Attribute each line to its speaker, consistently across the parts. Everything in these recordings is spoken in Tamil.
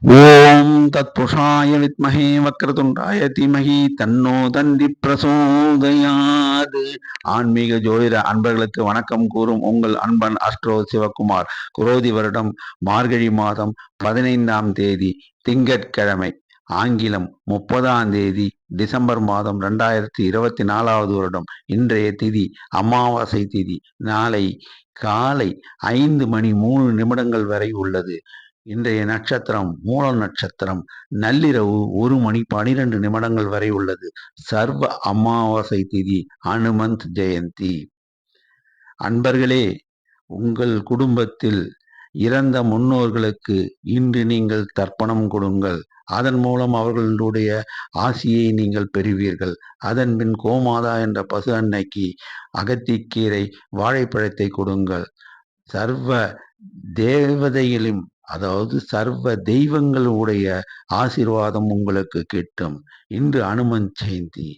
Speaker 1: ஓம் தத்புருஷாய வித்மஹே வக்ரதுண்டாய தீமஹி தன்னோ தந்தி பிரசோதயாது. ஆன்மீக ஜோதிட அன்பர்களுக்கு வணக்கம் கூறும் உங்கள் அன்பன் அஸ்ட்ரோ சிவகுமார். குரோதி வருடம் மார்கழி மாதம் 15ஆம் தேதி திங்கட்கிழமை, ஆங்கிலம் 30ஆம் தேதி டிசம்பர் மாதம் 2024வது வருடம். இன்றைய திதி அமாவாசை திதி. நாளை காலை 5:03 வரை உள்ளது. இன்றைய நட்சத்திரம் மூல நட்சத்திரம். நள்ளிரவு 1:12 வரை உள்ளது. சர்வ அமாவாசை திதி அனுமந்த் ஜெயந்தி. அன்பர்களே, உங்கள் குடும்பத்தில் இறந்த முன்னோர்களுக்கு இன்று நீங்கள் தர்ப்பணம் கொடுங்கள். அதன் மூலம் அவர்களுடைய ஆசியை நீங்கள் பெறுவீர்கள். அதன் பின் கோமாதா என்ற பசு அன்னைக்கு அகத்திக்கீரை வாழைப்பழத்தை கொடுங்கள். சர்வ தேவதைகளும், அதாவது சர்வ தெய்வங்களுடைய ஆசீர்வாதம் உங்களுக்கு கிட்டும். இன்று அனுமன் ஜெயந்தி.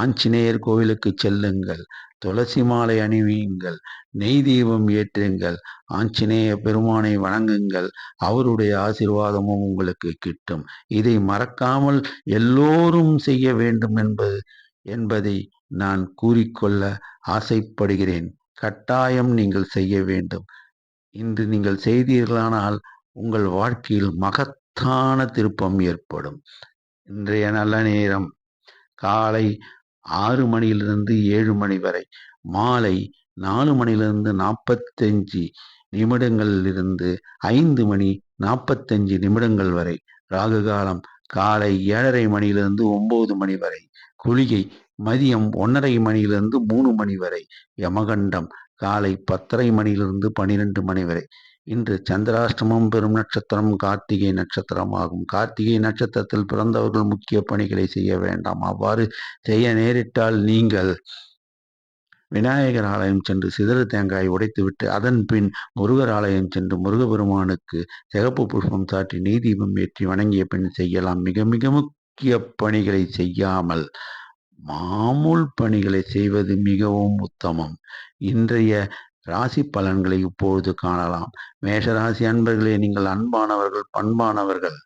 Speaker 1: ஆஞ்சநேயர் கோவிலுக்கு செல்லுங்கள், துளசி மாலை அணிவியுங்கள், நெய் தீபம் ஏற்றுங்கள், ஆஞ்சநேய பெருமானை வணங்குங்கள். அவருடைய ஆசீர்வாதமும் உங்களுக்கு கிட்டும். இதை மறக்காமல் எல்லோரும் செய்ய வேண்டும் என்பதை நான் கூறிக்கொள்ள ஆசைப்படுகிறேன். கட்டாயம் நீங்கள் செய்ய வேண்டும். இன்று நீங்கள் செய்தீர்களானால் உங்கள் வாழ்க்கையில் மகத்தான திருப்பம் ஏற்படும். இன்றைய நல்ல நேரம் காலை 6 மணியிலிருந்து 7 மணி வரை, மாலை 4 மணியிலிருந்து 45 நிமிடங்களிலிருந்து 5:45 வரை. ராகு காலம் காலை 7:30 மணியிலிருந்து 9 மணி வரை. குளிகை மதியம் 1:30 மணியிலிருந்து 3 மணி வரை. யமகண்டம் காலை 10:30 மணியிலிருந்து 12 மணி வரை. இன்று சந்திராஷ்டமம் பெறும் நட்சத்திரம் கார்த்திகை நட்சத்திரமாகும். கார்த்திகை நட்சத்திரத்தில் பிறந்தவர்கள் முக்கிய பணிகளை செய்ய வேண்டாம். அவ்வாறு செய்ய நேரிட்டால் நீங்கள் விநாயகர் ஆலயம் சென்று சிதறு தேங்காய் உடைத்துவிட்டு அதன் பின் முருகர் ஆலயம் சென்று முருகபெருமானுக்கு சிகப்பு புஷ்பம் சாற்றி நெய் தீபம் ஏற்றி வணங்கிய பின் செய்யலாம். மிக மிக முக்கிய பணிகளை செய்யாமல் மாமூல் பணிகளை செய்வது மிகவும் உத்தமம். இன்றைய ராசி பலன்களை இப்பொழுது காணலாம். மேஷராசி அன்பர்களே, நீங்கள் அன்பானவர்கள், பண்பானவர்கள்,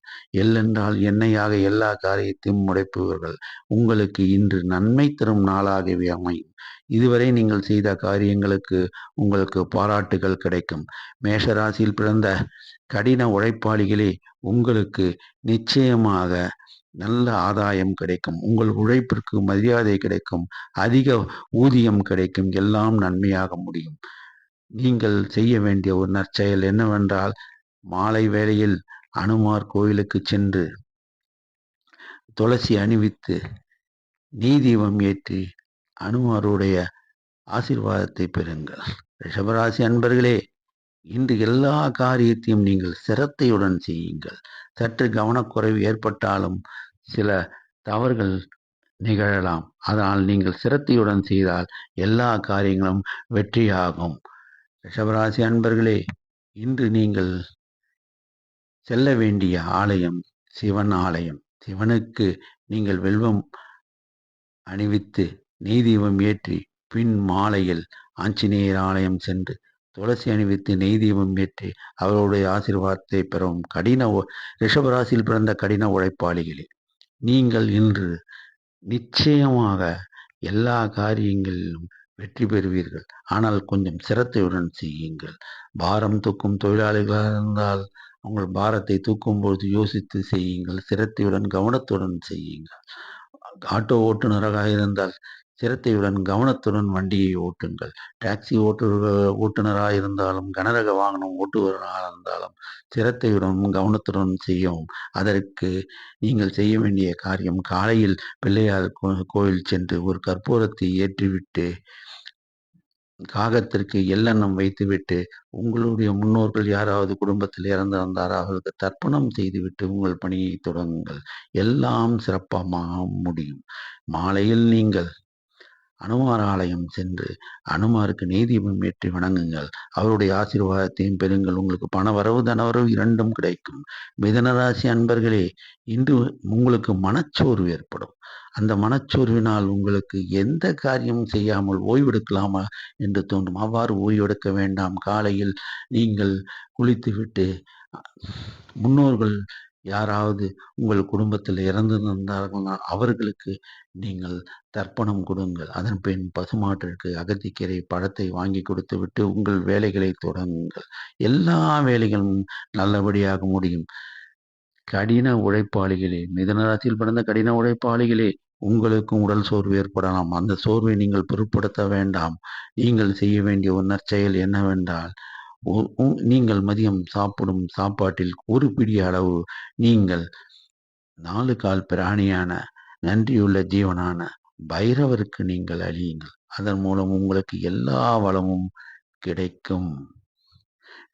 Speaker 1: எல்லென்றால் என்னையாக எல்லா காரியத்தையும் முடைப்பவர்கள். உங்களுக்கு இன்று நன்மை தரும் நாளாகவே அமையும். இதுவரை நீங்கள் செய்த காரியங்களுக்கு உங்களுக்கு பாராட்டுகள் கிடைக்கும். மேஷராசியில் பிறந்த கடின உழைப்பாளிகளே, உங்களுக்கு நிச்சயமாக நல்ல ஆதாயம் கிடைக்கும். உங்கள் உழைப்பிற்கு மரியாதை கிடைக்கும், அதிக ஊதியம் கிடைக்கும், எல்லாம் நன்மையாக முடியும். நீங்கள் செய்ய வேண்டிய ஒரு நற்செயல் என்னவென்றால், மாலை வேளையில் அனுமார் கோயிலுக்கு சென்று துளசி அணிவித்து நெய் தீபம் ஏற்றி அனுமாருடைய ஆசீர்வாதத்தை பெறுங்கள். ரிஷபராசி அன்பர்களே, இன்று எல்லா காரியத்தையும் நீங்கள் சிரத்தையுடன் செய்யுங்கள். சற்று கவனக்குறைவு ஏற்பட்டாலும் சில தவறுகள் நிகழலாம். அதனால் நீங்கள் சிரத்தையுடன் செய்தால் எல்லா காரியங்களும் வெற்றியாகும். ரிஷபராசி அன்பர்களே, இன்று நீங்கள் செல்ல வேண்டிய ஆலயம் சிவன் ஆலயம். சிவனுக்கு நீங்கள் வெல்வம் அணிவித்து நெய் தீபம் ஏற்றி பின் மாலையில் ஆஞ்சநேயர் ஆலயம் சென்று துளசி அணிவித்து நெய் தீபம் ஏற்றி அவருடைய ஆசீர்வாதத்தை பெறும். ரிஷபராசியில் பிறந்த கடின உழைப்பாளிகளே, நீங்கள் இன்று நிச்சயமாக எல்லா காரியங்களிலும் வெற்றி பெறுவீர்கள். ஆனால் கொஞ்சம் சிரத்தையுடன் செய்யுங்கள். பாரம் தூக்கும் தொழிலாளிகளாக இருந்தால் உங்கள் பாரத்தை தூக்கும்போது யோசித்து செய்யுங்கள். சிரத்தையுடன் கவனத்துடன் செய்யுங்கள். ஆட்டோ ஓட்டுநராக இருந்தால் சிரத்தையுடன் கவனத்துடன் வண்டியை ஓட்டுங்கள். டாக்ஸி ஓட்டுநராக இருந்தாலும், கனரக வாகனம் ஓட்டுநராக இருந்தாலும் சிரத்தையுடன் கவனத்துடன் செய்யவும். அதற்கு நீங்கள் செய்ய வேண்டிய காரியம், காலையில் பிள்ளையார் கோயில் சென்று ஒரு கற்பூரத்தை ஏற்றிவிட்டு காகத்திற்கு எள்ளெண்ணம் வைத்துவிட்டு, உங்களுடைய முன்னோர்கள் யாராவது குடும்பத்தில் இறந்திருந்தால் அவர்களுக்கு தர்ப்பணம் செய்துவிட்டு உங்கள் பணியை தொடங்குங்கள். எல்லாம் சிறப்பாக முடியும். மாலையில் நீங்கள் அனுமார் ஆலயம் சென்று அனுமாருக்கு நெய் தீபம் ஏற்றி வணங்குங்கள். அவருடைய ஆசீர்வாதத்தையும் பெறுங்கள். உங்களுக்கு பணவரவு தனவரவு இரண்டும் கிடைக்கும். மிதுனராசி அன்பர்களே, இன்று உங்களுக்கு மனச்சோர்வு ஏற்படும். அந்த மனச்சோர்வினால் உங்களுக்கு எந்த காரியமும் செய்யாமல் ஓய்வெடுக்கலாமா என்று தோன்றும். அவ்வாறு ஓய்வெடுக்க வேண்டாம். காலையில் நீங்கள் குளித்துவிட்டு முன்னோர்கள் யாராவது உங்கள் குடும்பத்தில் இறந்திருந்தார்கள்னா அவர்களுக்கு நீங்கள் தர்ப்பணம் கொடுங்கள். அதன் பின் பசுமாட்டிற்கு அகத்திக்கீரை பழத்தை வாங்கி கொடுத்துவிட்டு உங்கள் வேலைகளை தொடங்குங்கள். எல்லா வேலைகளும் நல்லபடியாக முடியும். கடின உழைப்பாளிகளே, மிதுன ராசியில் பிறந்த கடின உழைப்பாளிகளே, உங்களுக்கும் உடல் சோர்வு ஏற்படலாம். அந்த சோர்வை நீங்கள் பொருட்படுத்த வேண்டாம். நீங்கள் செய்ய வேண்டிய ஒரு நற்செயல் என்னவென்றால், நீங்கள் மதியம் சாப்பிடும் சாப்பாட்டில் ஒரு பிடி அளவு நீங்கள் 4 கால் பிராணியான நன்றியுள்ள ஜீவனான பைரவருக்கு நீங்கள் அழியுங்கள். அதன் மூலம் உங்களுக்கு எல்லா வளமும் கிடைக்கும்.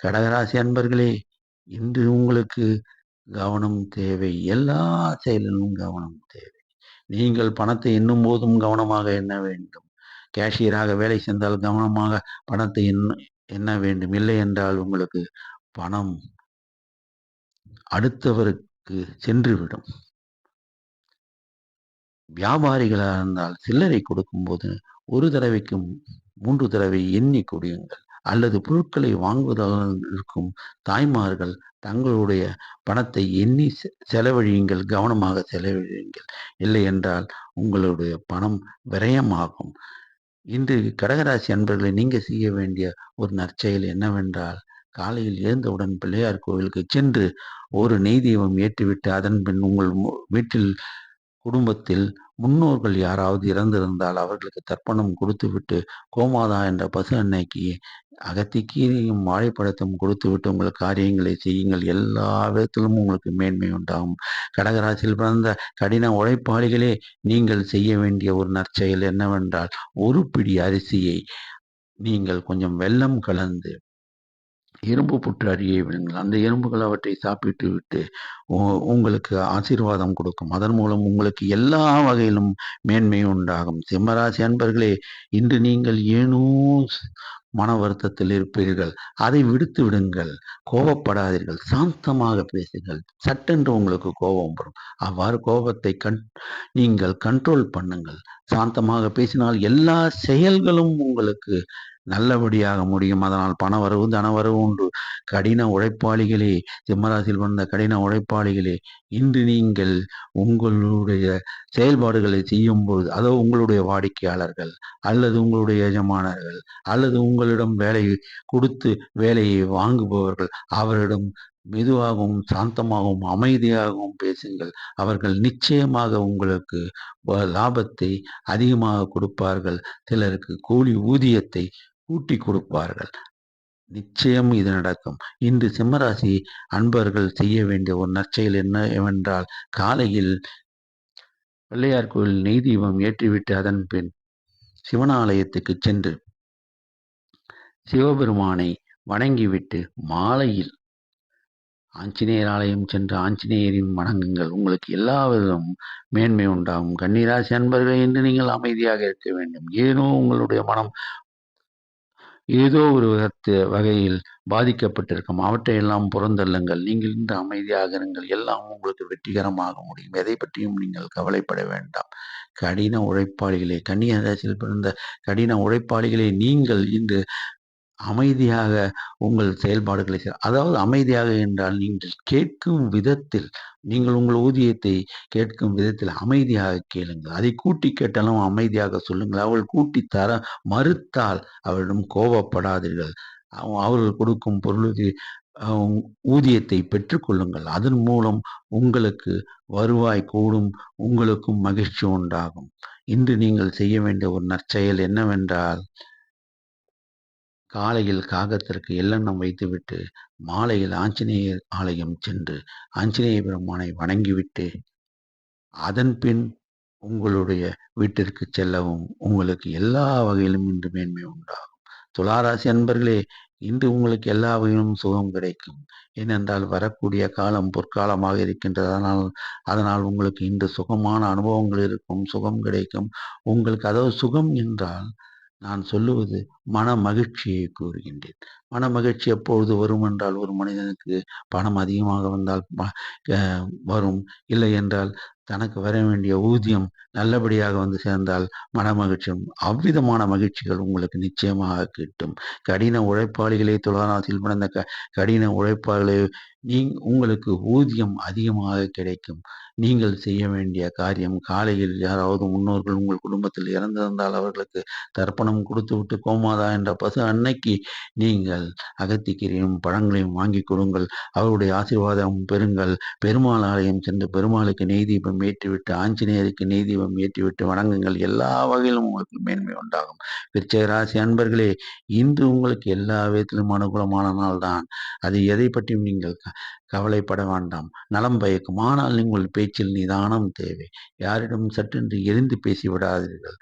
Speaker 1: கடகராசி அன்பர்களே, இன்று உங்களுக்கு கவனம் தேவை. எல்லா செயலிலும் கவனம் தேவை. நீங்கள் பணத்தை எண்ணும் போதும் கவனமாக எண்ண வேண்டும். கேஷியராக வேலை செய்தால் கவனமாக பணத்தை எண்ண வேண்டும். இல்லை என்றால் உங்களுக்கு பணம் அடுத்தவருக்கு சென்றுவிடும். வியாபாரிகளாக இருந்தால் சில்லறை கொடுக்கும்போது ஒரு தடவைக்கு 3 தடவை எண்ணி கொடுங்கள். அல்லது பொருட்களை வாங்குவதாக இருக்கும் தாய்மார்கள் தங்களுடைய பணத்தை எண்ணி செலவழியுங்கள். கவனமாக செலவழியுங்கள். இல்லை என்றால் உங்களுடைய பணம் விரயமாகும். இன்று கடகராசி அன்பர்களை நீங்க செய்ய வேண்டிய ஒரு நற்செயல் என்னவென்றால், காலையில் எழுந்தவுடன் பிள்ளையார் கோவிலுக்கு சென்று ஒரு நெய் தீபம் ஏற்றிவிட்டு அதன் பின் உங்கள் வீட்டில் குடும்பத்தில் முன்னோர்கள் யாராவது இறந்திருந்தால் அவர்களுக்கு தர்ப்பணம் கொடுத்துவிட்டு கோமாதா என்ற பசு அன்னைக்கு அகத்திக்கீரையும் வாழைப்பழத்தையும் கொடுத்துவிட்டு உங்கள் காரியங்களை செய்யுங்கள். எல்லா விதத்திலும் உங்களுக்கு மேன்மை உண்டாகும். கடகராசியில் பிறந்த கடின உழைப்பாளிகளே, நீங்கள் செய்ய வேண்டிய ஒரு நற்செயல் என்னவென்றால், ஒரு பிடி அரிசியை நீங்கள் கொஞ்சம் வெல்லம் கலந்து எறும்பு புற்று அருகே விடுங்கள். அந்த எறும்புகள் அவற்றை சாப்பிட்டு விட்டு உங்களுக்கு ஆசீர்வாதம் கொடுக்கும். அதன் மூலம் உங்களுக்கு எல்லா வகையிலும் மேன்மை உண்டாகும். சிம்மராசி அன்பர்களே, இன்று நீங்கள் ஏனோ மன வருத்தத்தில் இருப்பீர்கள். அதை விடுத்து விடுங்கள். கோபப்படாதீர்கள். சாந்தமாக பேசுங்கள். சட்டென்று உங்களுக்கு கோபம் வரும். அவ்வாறு கோபத்தை நீங்கள் கண்ட்ரோல் பண்ணுங்கள். சாந்தமாக பேசினால் எல்லா செயல்களும் உங்களுக்கு நல்லபடியாக முடியும். அதனால் பணவரவு தனவரவு உண்டு. கடின உழைப்பாளிகளே, சிம்மராசியில் வந்த கடின உழைப்பாளிகளே, இன்று நீங்கள் உங்களுடைய செயல்பாடுகளை செய்யும்போது, அதாவது உங்களுடைய வாடிக்கையாளர்கள் அல்லது உங்களுடைய எஜமானர்கள் அல்லது உங்களிடம் வேலை கொடுத்து வேலையை வாங்குபவர்கள் அவரிடம் மெதுவாகவும் சாந்தமாகவும் அமைதியாகவும் பேசுங்கள். அவர்கள் நிச்சயமாக உங்களுக்கு லாபத்தை அதிகமாக கொடுப்பார்கள். சிலருக்கு கூலி ஊதியத்தை கூட்டி கொடுப்பார்கள். நிச்சயம் இது நடக்கும். இன்று சிம்மராசி அன்பர்கள் செய்ய வேண்டிய ஒரு நற்செயல் என்னவென்றால், காலையில் பிள்ளையார் கோயில் நெய் தீபம் ஏற்றிவிட்டு அதன் பின் சிவனாலயத்துக்கு சென்று சிவபெருமானை வணங்கிவிட்டு மாலையில் ஆஞ்சநேயர் ஆலயம் சென்று ஆஞ்சநேயரையும் வணங்குங்கள். உங்களுக்கு எல்லா விதமும் மேன்மை உண்டாகும். கன்னிராசி அன்பர்கள், என்று நீங்கள் அமைதியாக இருக்க வேண்டும். ஏனோ உங்களுடைய மனம் ஏதோ ஒரு வகையில் பாதிக்கப்பட்டிருக்கும். அவற்றையெல்லாம் புறந்தள்ளுங்கள். நீங்கள் இன்று அமைதியாக இருங்கள். எல்லாம் உங்களுக்கு வெற்றிகரமாக முடியும். எதை பற்றியும் நீங்கள் கவலைப்பட வேண்டாம். கடின உழைப்பாளிகளே, கன்னியா ராசியில் பிறந்த கடின உழைப்பாளிகளே, நீங்கள் இன்று அமைதியாக உங்கள் செயல்பாடுகளை அதாவது அமைதியாக என்றால் நீங்கள் கேட்கும் விதத்தில், நீங்கள் உங்கள் ஊதியத்தை கேட்கும் விதத்தில் அமைதியாக கேளுங்கள். அதை கூட்டி கேட்டாலும் அமைதியாக சொல்லுங்கள். அவள் கூட்டி தர மறுத்தால் அவரிடம் கோபப்படாதீர்கள். அவர்கள் கொடுக்கும் பொருளுக்கு ஊதியத்தை பெற்றுக்கொள்ளுங்கள். அதன் மூலம் உங்களுக்கு வருவாய் கூடும். உங்களுக்கும் மகிழ்ச்சி உண்டாகும். இன்று நீங்கள் செய்ய வேண்டிய ஒரு நற்செயல் என்னவென்றால், காலையில் காகத்திற்கு எள்ளெண்ணம் வைத்துவிட்டு மாலையில் ஆஞ்சநேயர் ஆலயம் சென்று ஆஞ்சநேய பெருமானை வணங்கிவிட்டு அதன் பின் உங்களுடைய வீட்டிற்கு செல்லவும் உங்களுக்கு எல்லா வகையிலும் இன்று மேன்மை உண்டாகும். துளாராசி அன்பர்களே, இன்று உங்களுக்கு எல்லா வகையிலும் சுகம் கிடைக்கும். ஏனென்றால் வரக்கூடிய காலம் பொற்காலமாக இருக்கின்றது. அதனால் உங்களுக்கு இன்று சுகமான அனுபவங்கள் இருக்கும். சுகம் கிடைக்கும் உங்களுக்கு. அதாவது சுகம் என்றால் நான் சொல்லுவது மன மகிழ்ச்சியை கூறுகின்றேன். மன மகிழ்ச்சி எப்பொழுது வரும் என்றால், ஒரு மனிதனுக்கு பணம் அதிகமாக வந்தால் அ வரும். இல்லை என்றால், தனக்கு வர வேண்டிய ஊதியம் நல்லபடியாக வந்து சேர்ந்தால் மனமகிழ்ச்சி. அவ்விதமான மகிழ்ச்சிகள் உங்களுக்கு நிச்சயமாக கிட்டும். கடின உழைப்பாளிகளே, துலாம் பிறந்த கடின உழைப்பாளர்களே, உங்களுக்கு ஊதியம் அதிகமாக கிடைக்கும். நீங்கள் செய்ய வேண்டிய காரியம், காலையில் யாராவது முன்னோர்கள் உங்கள் குடும்பத்தில் இறந்திருந்தால் அவர்களுக்கு தர்ப்பணம் கொடுத்துவிட்டு, கோமாதா என்ற பசு அன்னைக்கு நீங்கள் அகத்திக்கீரையும் பழங்களையும் வாங்கி கொடுங்கள். அவருடைய ஆசீர்வாதம் பெறுங்கள். பெருமாள் ஆலயம் சென்று பெருமாளுக்கு நெய் தீபம் ஏற்றிவிட்டு, ஆஞ்சநேயருக்கு நெய் தீபம் ஏற்றிவிட்டு வணங்குங்கள். எல்லா வகையிலும் உங்களுக்கு மேன்மை உண்டாகும். விருச்சிக ராசி அன்பர்களே, இன்று உங்களுக்கு எல்லா விதத்திலும் அனுகூலமான நாள் தான். அது எதை பற்றியும் நீங்கள் கவலைப்பட வேண்டாம். நலம் பயக்கும். ஆனால் உங்கள் பேச்சில் நிதானம் தேவை. யாரிடம் சட்டென்று எரிந்து பேசிவிடாதீர்கள்.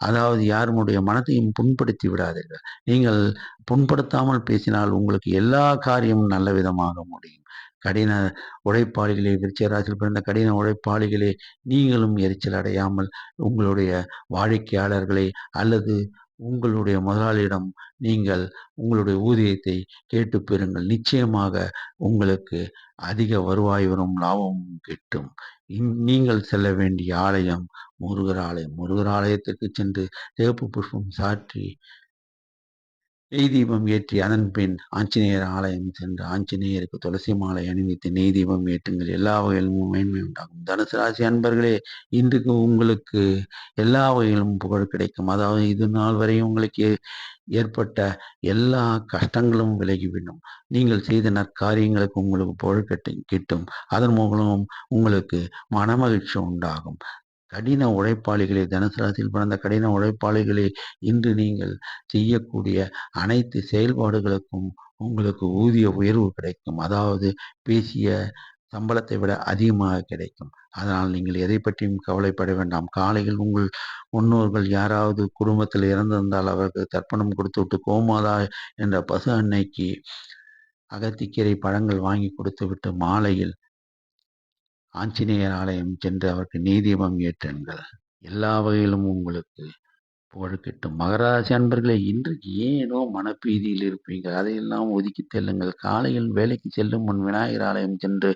Speaker 1: அதாவது யாருடைய மனதையும் புண்படுத்தி விடாதீர்கள். நீங்கள் புண்படுத்தாமல் பேசினால் உங்களுக்கு எல்லா காரியமும் நல்ல விதமாக முடியும். கடின உழைப்பாளிகளே, விருச்சிக ராசியில் பிறந்த கடின உழைப்பாளிகளே, நீங்களும் எரிச்சல் அடையாமல் உங்களுடைய வாடிக்கையாளர்களை அல்லது உங்களுடைய முதலாளியிடம் நீங்கள் உங்களுடைய ஊதியத்தை கேட்டு பெறுங்கள். நிச்சயமாக உங்களுக்கு அதிக வருவாய் வரும், லாபமும் கிட்டும். நீங்கள் செல்ல வேண்டிய ஆலயம் முருகர் ஆலயம். முருகர் ஆலயத்திற்கு சென்று சிவப்பு புஷ்பம் சாற்றி நெய் தீபம் ஏற்றி, அதன் பின் ஆஞ்சநேயர் ஆலயம் சென்று ஆஞ்சநேயருக்கு துளசி மாலை அணிவித்து நெய் தீபம் ஏற்றுங்கள். எல்லா வகையிலும் மேன்மை உண்டாகும். தனுசு ராசி அன்பர்களே, இன்றைக்கு உங்களுக்கு எல்லா வகையிலும் புகழ் கிடைக்கும். அதாவது இது நாள் வரை உங்களுக்கு ஏற்பட்ட எல்லா கஷ்டங்களும் விலகிவிடும். நீங்கள் செய்த நற்காரியங்களுக்கு உங்களுக்கு புகழ் கிட்டும். அதன் மூலம் உங்களுக்கு மனமகிழ்ச்சி உண்டாகும். கடின உழைப்பாளிகளே, தனுசு ராசியில் பிறந்த கடின உழைப்பாளிகளே, இன்று நீங்கள் செய்யக்கூடிய அனைத்து செயல்பாடுகளுக்கும் உங்களுக்கு ஊதிய உயர்வு கிடைக்கும். அதாவது பேசிய சம்பளத்தை விட அதிகமாக கிடைக்கும். அதனால் நீங்கள் எதை பற்றியும் கவலைப்பட வேண்டாம். காலையில் உங்கள் முன்னோர்கள் யாராவது குடும்பத்தில் இறந்திருந்தால் அவருக்கு தர்ப்பணம் கொடுத்துவிட்டு, கோமாதா என்ற பசு அன்னைக்கு அகத்திக்கீரை பழங்கள் வாங்கி கொடுத்துவிட்டு, மாலையில் ஆஞ்சநேயர் ஆலயம் சென்று அவருக்கு நெய் தீபம் ஏற்றுங்கள். எல்லா வகையிலும் உங்களுக்கு புகழ் கிட்டும். மகர ராசி அன்பர்களே, இன்றைக்கு ஏனோ மனப்பீதியில் இருப்பீர்கள். அதையெல்லாம் ஒதுக்கி செல்லுங்கள். காலையில் வேலைக்கு செல்லும் முன் விநாயகர் ஆலயம் சென்று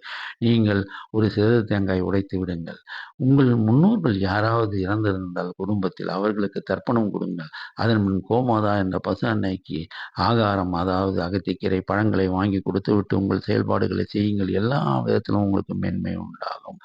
Speaker 1: நீங்கள் ஒரு சிறு தேங்காய் உடைத்து விடுங்கள். உங்கள் முன்னோர்கள் யாராவது இறந்திருந்தால் குடும்பத்தில் அவர்களுக்கு தர்ப்பணம் கொடுங்கள். அதன் முன் கோமாதா என்ற பசு அன்னைக்கு ஆகாரம், அதாவது அகத்திக்கீரை பழங்களை வாங்கி கொடுத்துவிட்டு உங்கள் செயல்பாடுகளை செய்யுங்கள். எல்லா விதத்திலும் உங்களுக்கு மேன்மை உண்டாகும்.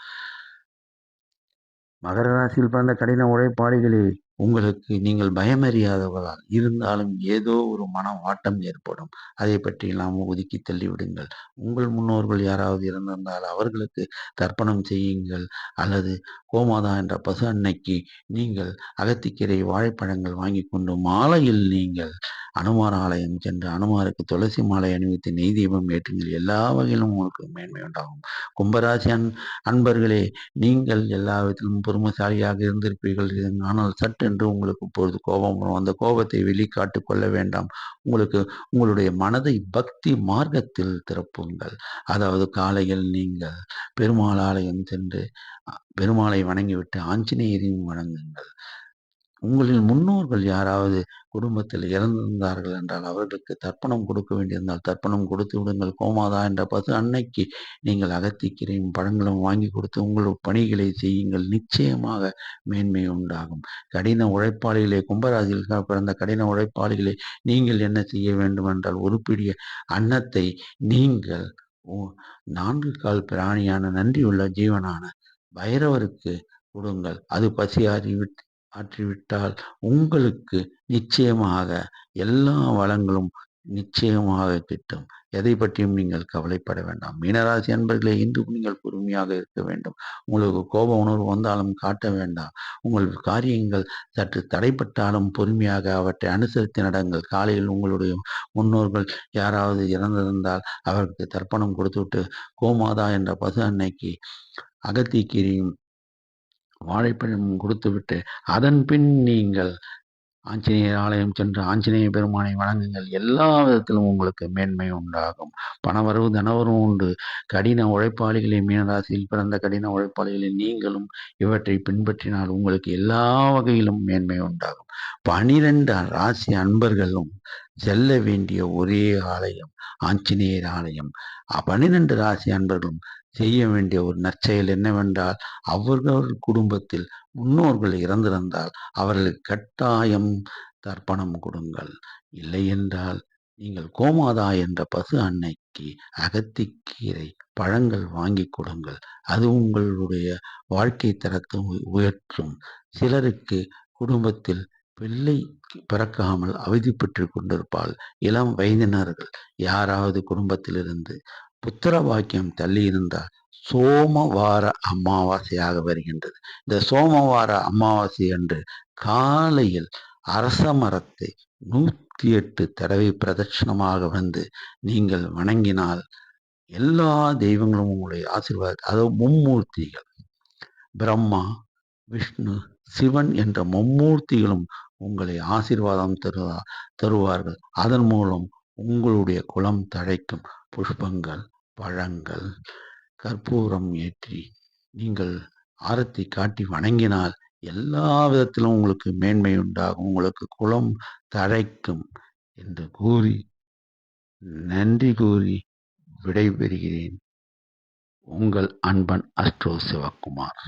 Speaker 1: மகர ராசியில் பிறந்த கடின உழைப்பாளிகளே, உங்களுக்கு நீங்கள் பயமறியாதவர்களால் இருந்தாலும் ஏதோ ஒரு மன வாட்டம் ஏற்படும். அதை பற்றியெல்லாம் ஒதுக்கி தள்ளிவிடுங்கள். உங்கள் முன்னோர்கள் யாராவது இறந்திருந்தால் அவர்களுக்கு தர்ப்பணம் செய்யுங்கள். அல்லது கோமாதா என்ற பசு அன்னைக்கு நீங்கள் அகத்திக்கீரை வாழைப்பழங்கள் வாங்கி கொண்டு மாலையில் நீங்கள் அனுமார் ஆலயம் சென்று அனுமாருக்கு துளசி மாலை அணிவித்து நெய் தீபம் ஏற்றுங்கள். எல்லா வகையிலும் உங்களுக்கு மேன்மை உண்டாகும். கும்பராசி அன்பர்களே, நீங்கள் எல்லா விதத்திலும் பொறுமைசாலியாக இருந்திருப்பீர்கள். ஆனால் சட்டென்று உங்களுக்கு இப்பொழுது கோபம் வரும். அந்த கோபத்தை வெளிக்காட்டிக் கொள்ள வேண்டாம். உங்களுடைய மனதை பக்தி மார்க்கத்தில் திருப்புங்கள். அதாவது காலையில் நீங்கள் பெருமாள் ஆலயம் சென்று பெருமாளை வணங்கிவிட்டு ஆஞ்சநேயரையும் வணங்குங்கள். உங்களின் முன்னோர்கள் யாராவது குடும்பத்தில் இறந்திருந்தார்கள் என்றால் அவர்களுக்கு தர்ப்பணம் கொடுக்க வேண்டியிருந்தால் தர்ப்பணம் கொடுத்து விடுங்கள். கோமாதா என்ற பசு அன்னைக்கு நீங்கள் அகத்திக்கீரையும் பழங்களும் வாங்கி கொடுத்து உங்கள் பணிகளை செய்யுங்கள். நிச்சயமாக மேன்மை உண்டாகும். கடின உழைப்பாளிகளே, கும்பராசியில் பிறந்த கடின உழைப்பாளிகளே, நீங்கள் என்ன செய்ய வேண்டும் என்றால், ஒரு பிடி அன்னத்தை நீங்கள் 4 கால் பிராணியான நன்றியுள்ள ஜீவனான பைரவருக்கு கொடுங்கள். அது பசி ஆற்றிவிட்டால் உங்களுக்கு நிச்சயமாக எல்லா வளங்களும் நிச்சயமாக கிட்டும். எதை பற்றியும் நீங்கள் கவலைப்பட வேண்டாம். மீனராசி அன்பர்களே, இன்று நீங்கள் பொறுமையாக இருக்க வேண்டும். உங்களுக்கு கோப உணர்வு வந்தாலும் காட்ட வேண்டாம். உங்கள் காரியங்கள் சற்று தடைப்பட்டாலும் பொறுமையாக அவற்றை அனுசரித்து நடங்கள். காலையில் உங்களுடைய முன்னோர்கள் யாராவது இறந்திருந்தால் அவருக்கு தர்ப்பணம் கொடுத்துவிட்டு கோமாதா என்ற பசு அன்னைக்கு அகத்திக்கீரையும் வாழைப்பழம் கொடுத்துவிட்டு அதன் பின் நீங்கள் ஆஞ்சநேயர் ஆலயம் சென்று ஆஞ்சநேய பெருமானை வணங்குங்கள். எல்லா விதத்திலும் உங்களுக்கு மேன்மை உண்டாகும். பணவரவு தனவரவு உண்டு. கடின உழைப்பாளிகளை, மீனராசியில் பிறந்த கடின உழைப்பாளிகளை நீங்களும் இவற்றை பின்பற்றினால் உங்களுக்கு எல்லா வகையிலும் மேன்மை உண்டாகும். 12 ராசி அன்பர்களும் செல்ல வேண்டிய ஒரே ஆலயம் ஆஞ்சநேயர் ஆலயம். 12 ராசி அன்பர்களும் செய்ய வேண்டிய ஒரு நற்செயல் என்னவென்றால், அவர்கள் குடும்பத்தில் முன்னோர்கள் இறந்திருந்தால் அவர்களுக்கு கட்டாயம் தர்ப்பணம் கொடுங்கள். இல்லை என்றால் நீங்கள் கோமாதா என்ற பசு அன்னைக்கு அகத்திக்கீரை பழங்கள் வாங்கி கொடுங்கள். அது உங்களுடைய வாழ்க்கை தரத்தை உயர்த்தும். சிலருக்கு குடும்பத்தில் பிள்ளை பிறக்காமல் அவதிப்பட்டு கொண்டிருப்பால் இளம் வயதினர்கள் யாராவது குடும்பத்திலிருந்து புத்திர பாக்கியம் தள்ளி இருந்தால் சோமவார அமாவாசையாக வருகின்றது. இந்த சோமவார அமாவாசை அன்று காலையில் அரச மரத்தை 108 தடவை பிரதட்சணமாக வந்து நீங்கள் வணங்கினால் எல்லா தெய்வங்களும் உங்களுடைய ஆசீர்வாதம், அதாவது மும்மூர்த்திகள் பிரம்மா, விஷ்ணு, சிவன் என்ற மும்மூர்த்திகளும் உங்களை ஆசீர்வாதம் தருவார்கள். அதன் மூலம் உங்களுடைய குலம் தழைக்கும். புஷ்பங்கள், பழங்கள், கற்பூரம் ஏற்றி நீங்கள் ஆரத்தி காட்டி வணங்கினால் எல்லா விதத்திலும் உங்களுக்கு மேன்மை உண்டாகும். உங்களுக்கு குலம் தழைக்கும் என்று கூறி நன்றி கூறி விடைபெறுகிறேன். உங்கள் அன்பன் அஸ்ட்ரோ சிவக்குமார்.